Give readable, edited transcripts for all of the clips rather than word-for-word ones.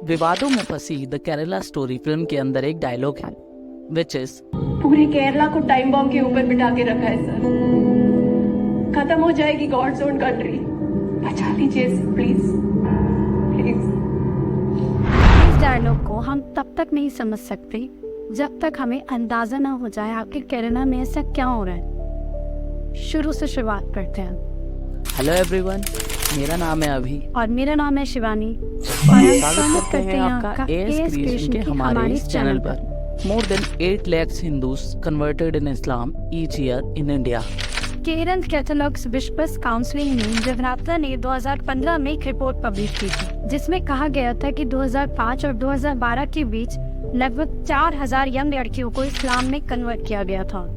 विवादों में फंसी द केरला स्टोरी फिल्म के अंदर एक डायलॉग है विच इज पूरे केरला को टाइम बॉम्ब के ऊपर बिठा के रखा है सर। खत्म हो जाएगी गॉड्स ओन कंट्री, बचा लीजिए प्लीज प्लीज। इस डायलॉग को हम तब तक नहीं समझ सकते जब तक हमें अंदाजा ना हो जाए आखिर केरला में ऐसा क्या हो रहा है। शुरू से शुरुआत करते हैं। हेलो एवरीवन, मेरा नाम है अभी और मेरा नाम है शिवानी। स्वागत करते हैं आपका एएस क्रिएशन के हमारे इस चैनल पर। More than 8 lakhs Hindus converted in Islam each year in India. Kerala Catholics Bishops Council ने जगराता ने 2015 में एक रिपोर्ट पब्लिश की थी जिसमें कहा गया था कि 2005 और 2012 के बीच लगभग 4000 यंग लड़कियों को इस्लाम में कन्वर्ट किया गया था।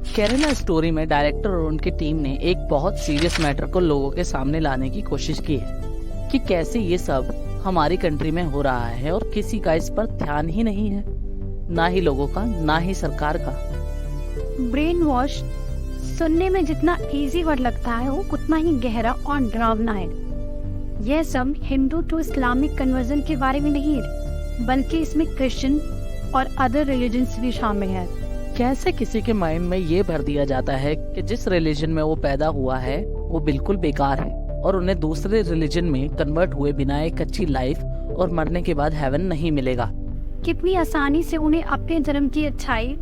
केरला स्टोरी में डायरेक्टर और उनकी टीम ने एक बहुत सीरियस मैटर को लोगों के सामने लाने की कोशिश की है कि कैसे ये सब हमारी कंट्री में हो रहा है और किसी का इस पर ध्यान ही नहीं है, ना ही लोगों का ना ही सरकार का। ब्रेन वॉश सुनने में जितना इजी वर्ड लगता है वो उतना ही गहरा और डरावना है। यह सब हिंदू टू इस्लामिक कन्वर्जन के बारे में नहीं है, बल्कि इसमें क्रिश्चियन और अदर रिलीजन्स भी शामिल है। कैसे किसी के माइंड में ये भर दिया जाता है कि जिस रिलीजन में वो पैदा हुआ है वो बिल्कुल बेकार है और उन्हें दूसरे रिलीजन में कन्वर्ट हुए बिना एक अच्छी लाइफ और मरने के बाद हेवन नहीं मिलेगा। कितनी आसानी से उन्हें अपने धर्म की अच्छाई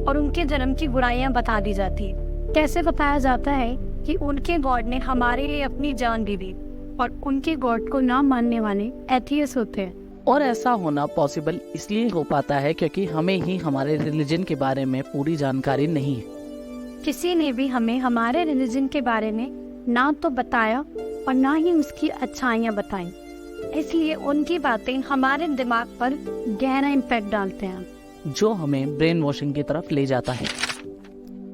और उनके धर्म की बुराइयां बता दी जाती है। कैसे बताया जाता है कि उनके गॉड ने हमारे लिए अपनी जान दे दी और उनके गॉड को ना मानने वाले एथियस्ट होते हैं। और ऐसा होना पॉसिबल इसलिए हो पाता है क्योंकि हमें ही हमारे रिलीजन के बारे में पूरी जानकारी नहीं है। किसी ने भी हमें हमारे रिलीजन के बारे में ना तो बताया और ना ही उसकी अच्छाइयाँ बताई, इसलिए उनकी बातें हमारे दिमाग पर गहरा इम्पैक्ट डालते हैं जो हमें ब्रेन वॉशिंग की तरफ ले जाता है।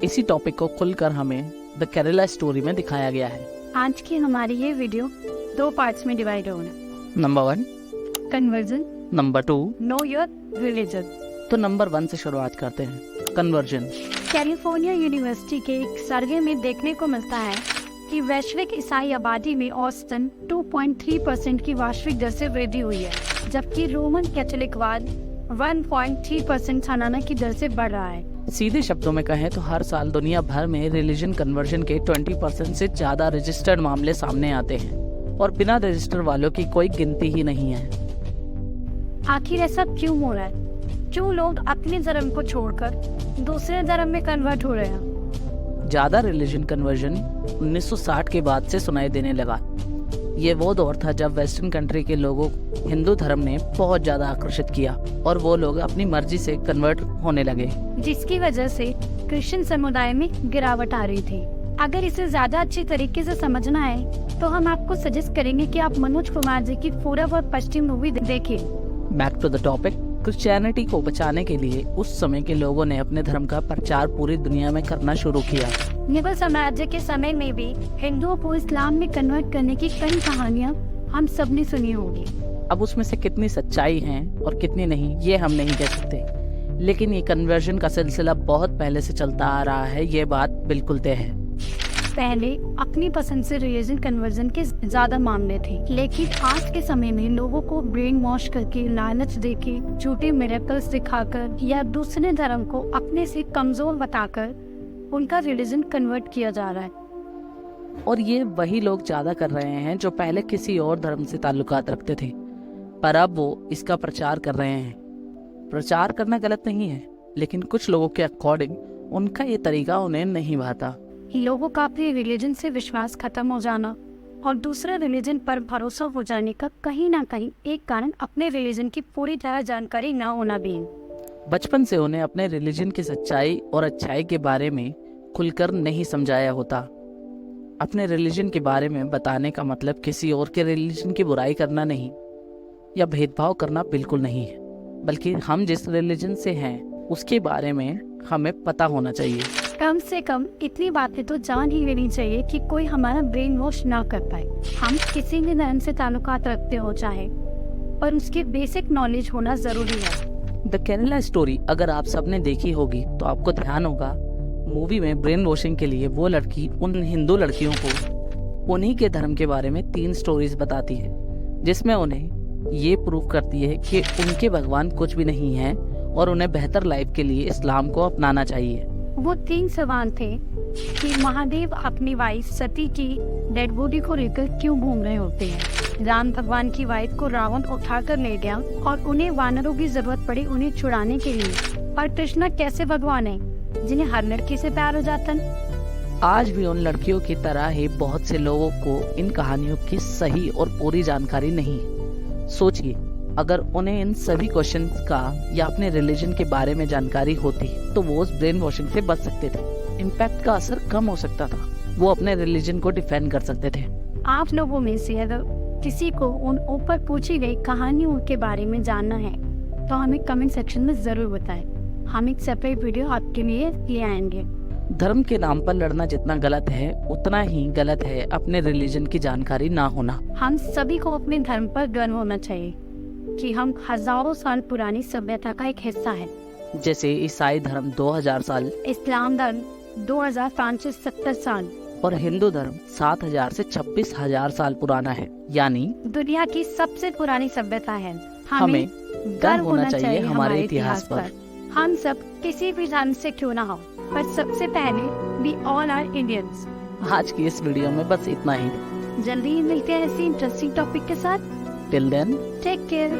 इसी टॉपिक को खुलकर हमें द केरला स्टोरी में दिखाया गया है। आज की हमारी ये वीडियो 2 पार्ट्स में डिवाइड होना। Number 1 conversion, number 2 know your religion. तो नंबर 1 से शुरुआत करते हैं। कन्वर्जन। कैलिफोर्निया यूनिवर्सिटी के एक सर्वे में देखने को मिलता है कि वैश्विक ईसाई आबादी में औसतन 2.3% की वार्षिक दर से वृद्धि हुई है, जबकि रोमन कैथोलिकवाद 1.3% सालाना की दर से बढ़ रहा है। सीधे शब्दों में कहें तो हर साल दुनिया भर में रिलीजन कन्वर्जन के 20% से ज्यादा रजिस्टर्ड मामले सामने आते हैं और बिना रजिस्टर वालों की कोई गिनती ही नहीं है। आखिर ऐसा क्यों हो रहा है? क्यों लोग अपने धर्म को छोड़कर दूसरे धर्म में कन्वर्ट हो रहे हैं? ज्यादा रिलीजन कन्वर्जन 1960 के बाद से सुनाई देने लगा। ये वो दौर था जब वेस्टर्न कंट्री के लोगों को हिंदू धर्म ने बहुत ज्यादा आकर्षित किया और वो लोग अपनी मर्जी से कन्वर्ट होने लगे, जिसकी वजह से क्रिश्चियन समुदाय में गिरावट आ रही थी। अगर इसे ज्यादा अच्छी तरीके से समझना है तो हम आपको सजेस्ट करेंगे कि आप मनोज कुमार जी की पूरब और पश्चिम मूवी देखिए। Back to the topic. Christianity को बचाने के लिए उस समय के लोगों ने अपने धर्म का प्रचार पूरी दुनिया में करना शुरू किया। मुगल साम्राज्य के समय में भी हिंदुओं को इस्लाम में कन्वर्ट करने की कई कहानियाँ हम सबने सुनी होगी। अब उसमें से कितनी सच्चाई है और कितनी नहीं ये हम नहीं कह सकते, लेकिन ये कन्वर्जन का सिलसिला बहुत पहले से चलता आ रहा है, ये बात बिल्कुल तय है। पहले अपनी पसंद से रिलीजन कन्वर्जन के ज्यादा मामले थे, लेकिन आज के समय में लोगों को ब्रेन वॉश करके, लालच देके, झूठे मिरेकल्स दिखाकर या दूसरे धर्म को अपने से कमजोर बताकर उनका रिलीजन कन्वर्ट किया जा रहा है। और ये वही लोग ज्यादा कर रहे हैं जो पहले किसी और धर्म से ताल्लुकात रखते थे, पर अब वो इसका प्रचार कर रहे हैं। प्रचार करना गलत नहीं है, लेकिन कुछ लोगों के अकॉर्डिंग उनका ये तरीका उन्हें नहीं भाता। लोगों का अपने रिलीजन से विश्वास खत्म हो जाना और दूसरे रिलीजन पर भरोसा हो जाने का कहीं ना कहीं एक कारण अपने रिलीजन की पूरी तरह जानकारी न होना भी है। बचपन से उन्हें अपने रिलीजन की सच्चाई और अच्छाई के बारे में खुलकर नहीं समझाया होता। अपने रिलीजन के बारे में बताने का मतलब किसी और के रिलीजन की बुराई करना नहीं या भेदभाव करना बिल्कुल नहीं है, बल्कि हम जिस रिलीजन से हैं उसके बारे में हमें पता होना चाहिए। कम से कम इतनी बातें तो जान ही लेनी चाहिए कि कोई हमारा ब्रेन वॉश ना कर पाए। हम किसी भी धर्म से ताल्लुकात रखते हो चाहे, पर उसकी बेसिक नॉलेज होना जरूरी है। द केरला स्टोरी अगर आप सबने देखी होगी तो आपको ध्यान होगा मूवी में ब्रेन वॉशिंग के लिए वो लड़की उन हिंदू लड़कियों को उन्हीं के धर्म के बारे में 3 स्टोरीज बताती है, जिसमें उन्हें ये प्रूव करती है कि उनके भगवान कुछ भी नहीं है और उन्हें बेहतर लाइफ के लिए इस्लाम को अपनाना चाहिए। वो 3 सवाल थे कि महादेव अपनी वाइफ सती की डेड बॉडी को लेकर क्यों घूम रहे होते हैं। राम भगवान की वाइफ को रावण उठाकर ले गया और उन्हें वानरों की जरूरत पड़ी उन्हें छुड़ाने के लिए। और कृष्णा कैसे भगवान है जिन्हें हर लड़की से प्यार हो जाता है। आज भी उन लड़कियों की तरह ही बहुत से लोगों को इन कहानियों की सही और पूरी जानकारी नहीं है। सोचिए, अगर उन्हें इन सभी क्वेश्चंस का या अपने रिलीजन के बारे में जानकारी होती तो वो उस ब्रेन वॉशिंग से बच सकते थे। इम्पैक्ट का असर कम हो सकता था। वो अपने रिलीजन को डिफेंड कर सकते थे। आप लोगों में से अगर किसी को उन ऊपर पूछी गई कहानियों के बारे में जानना है तो हमें कमेंट सेक्शन में जरूर बताएं। हम एक सेपरेट वीडियो आपके लिए ले आएंगे। धर्म के नाम पर लड़ना जितना गलत है उतना ही गलत है अपने रिलीजन की जानकारी ना होना। हम सभी को अपने धर्म पर गर्व होना चाहिए कि हम हजारों साल पुरानी सभ्यता का एक हिस्सा है। जैसे ईसाई धर्म 2000 साल, इस्लाम धर्म 2570 साल और हिंदू धर्म 7000 से 26000 साल पुराना है, यानी दुनिया की सबसे पुरानी सभ्यता है। हमें गर्व होना चाहिए हमारे इतिहास पर। हम सब किसी भी धर्म से क्यों ना हो, पर सबसे पहले वी ऑल आर इंडियंस। आज की इस वीडियो में बस इतना ही। जल्दी ही मिलते हैं ऐसी इंटरेस्टिंग टॉपिक के साथ। Till then take care.